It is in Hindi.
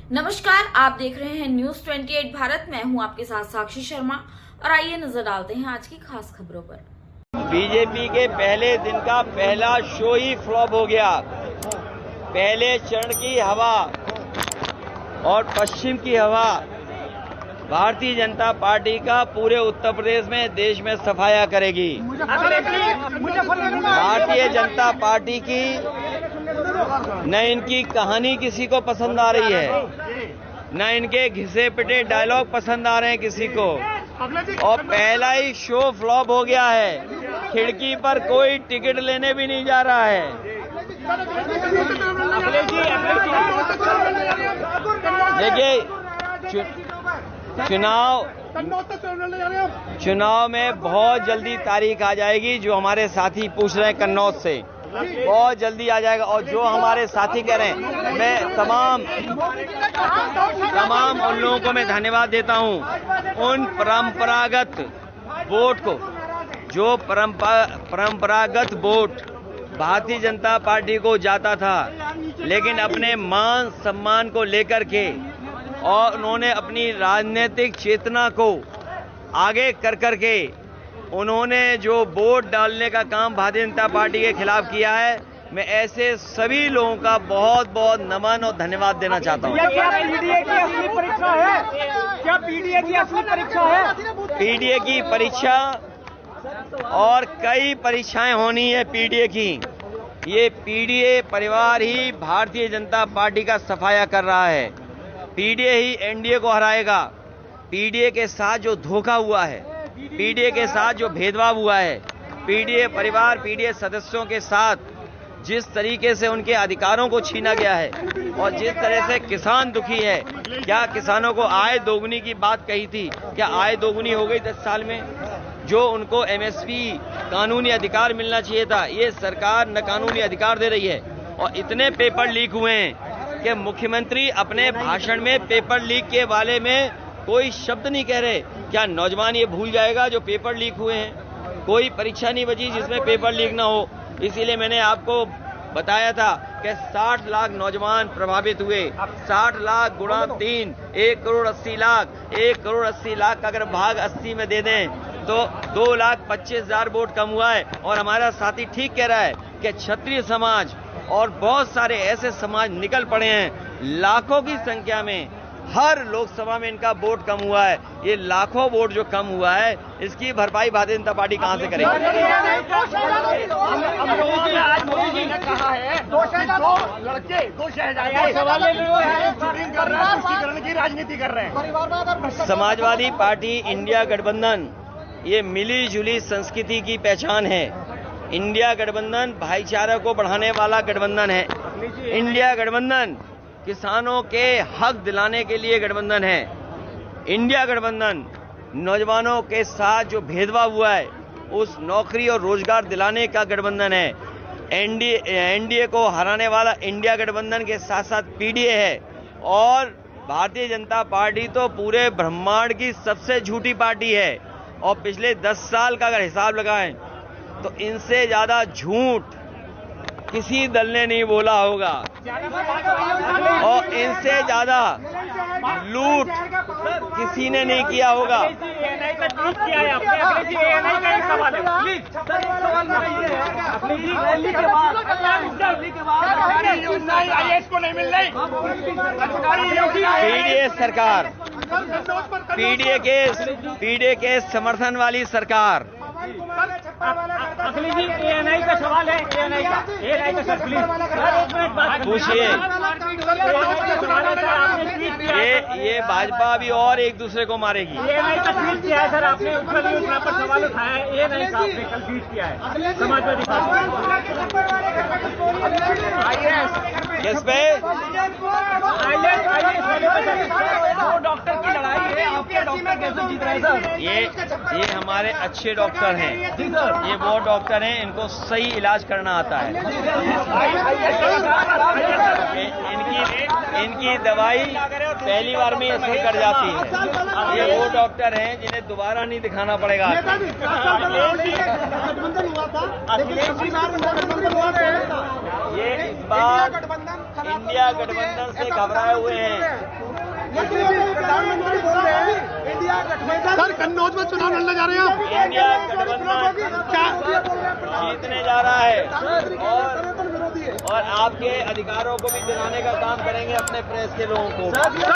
नमस्कार, आप देख रहे हैं न्यूज 28 भारत। मैं हूं आपके साथ साक्षी शर्मा और आइए नजर डालते हैं आज की खास खबरों पर। बीजेपी के पहले दिन का पहला शो ही फ्लॉप हो गया। पहले चरण की हवा और पश्चिम की हवा भारतीय जनता पार्टी का पूरे उत्तर प्रदेश में, देश में सफाया करेगी। भारतीय जनता पार्टी की न इनकी कहानी किसी को पसंद आ रही है, न इनके घिसे पिटे डायलॉग पसंद आ रहे हैं किसी को, और पहला ही शो फ्लॉप हो गया है। खिड़की पर कोई टिकट लेने भी नहीं जा रहा है। देखिए, चुनाव में बहुत जल्दी तारीख आ जाएगी। जो हमारे साथी पूछ रहे हैं कन्नौज से, बहुत जल्दी आ जाएगा। और जो हमारे साथी कह रहे हैं, मैं तमाम उन लोगों को मैं धन्यवाद देता हूं। उन परंपरागत वोट को, जो परंपरागत वोट भारतीय जनता पार्टी को जाता था, लेकिन अपने मान सम्मान को लेकर के और उन्होंने अपनी राजनीतिक चेतना को आगे कर करके उन्होंने जो वोट डालने का काम भारतीय जनता पार्टी के खिलाफ किया है, मैं ऐसे सभी लोगों का बहुत बहुत नमन और धन्यवाद देना चाहता हूं। क्या पीडीए की असली परीक्षा है? क्या पीडीए की असली परीक्षा है? पीडीए की परीक्षा और कई परीक्षाएं होनी है पीडीए की। ये पीडीए परिवार ही भारतीय जनता पार्टी का सफाया कर रहा है। पीडीए ही एनडीए को हराएगा। पीडीए के साथ जो धोखा हुआ है, पीडीए के साथ जो भेदभाव हुआ है, पीडीए परिवार, पीडीए सदस्यों के साथ जिस तरीके से उनके अधिकारों को छीना गया है और जिस तरह से किसान दुखी है। क्या किसानों को आय दोगुनी की बात कही थी? क्या आय दोगुनी हो गई 10 साल में? जो उनको एमएसपी कानूनी अधिकार मिलना चाहिए था, ये सरकार न कानूनी अधिकार दे रही है। और इतने पेपर लीक हुए हैं कि मुख्यमंत्री अपने भाषण में पेपर लीक के बारे में कोई शब्द नहीं कह रहे। क्या नौजवान ये भूल जाएगा जो पेपर लीक हुए हैं? कोई परीक्षा नहीं बची जिसमें पेपर लीक ना हो। इसीलिए मैंने आपको बताया था कि 60 लाख नौजवान प्रभावित हुए। 60 लाख गुणा 3, 1 करोड़ 80 लाख। 1 करोड़ 80 लाख का अगर भाग 80 में दे दें तो 2,25,000 वोट कम हुआ है। और हमारा साथी ठीक कह रहा है कि क्षत्रिय समाज और बहुत सारे ऐसे समाज निकल पड़े हैं। लाखों की संख्या में हर लोकसभा में इनका वोट कम हुआ है। ये लाखों वोट जो कम हुआ है, इसकी भरपाई भारतीय जनता पार्टी कहां से करेगी? राजनीति कर रहे हैं। समाजवादी पार्टी इंडिया गठबंधन ये मिली जुली संस्कृति की पहचान है। इंडिया गठबंधन भाईचारा को बढ़ाने वाला गठबंधन है। इंडिया गठबंधन किसानों के हक दिलाने के लिए गठबंधन है। इंडिया गठबंधन नौजवानों के साथ जो भेदभाव हुआ है, उस नौकरी और रोजगार दिलाने का गठबंधन है। एनडीए को हराने वाला इंडिया गठबंधन के साथ साथ पीडीए है। और भारतीय जनता पार्टी तो पूरे ब्रह्मांड की सबसे झूठी पार्टी है। और पिछले 10 साल का अगर हिसाब लगाएं तो इनसे ज्यादा झूठ किसी दल ने नहीं बोला होगा, और इनसे ज्यादा लूट किसी ने नहीं किया होगा। पीडीए सरकार, पीडीए के समर्थन वाली सरकार। अखिलेश जी, एएनआई का सवाल है। एएनआई का सर प्लीज एक मिनट बात पूछिए। ये भाजपा भी और एक दूसरे को मारेगी। एएनआई का ट्वीट किया है सर आपने, उत्तर योजना पर सवाल उठाया है। एएनआई साहब ने कल ट्वीट किया है समाजवादी पार्टी। किस पे? डॉक्टर की लड़ाई है, आपके डॉक्टर कैसे जीत रहे हैं सर? ये हमारे अच्छे डॉक्टर हैं। ये वो डॉक्टर हैं, इनको सही इलाज करना आता है। इनकी दवाई पहली बार में असर कर जाती है। ये वो डॉक्टर हैं जिन्हें दोबारा नहीं दिखाना पड़ेगा। ये इस बार इंडिया गठबंधन से घबराए हुए हैं। प्रधानमंत्री बोल रहे हैं इंडिया गठबंधन। सर कन्नौज में चुनाव लड़ने जा रहे हैं आप? इंडिया गठबंधन जीतने जा रहा है और आपके अधिकारों को भी दिलाने का काम करेंगे अपने प्रेस के लोगों को।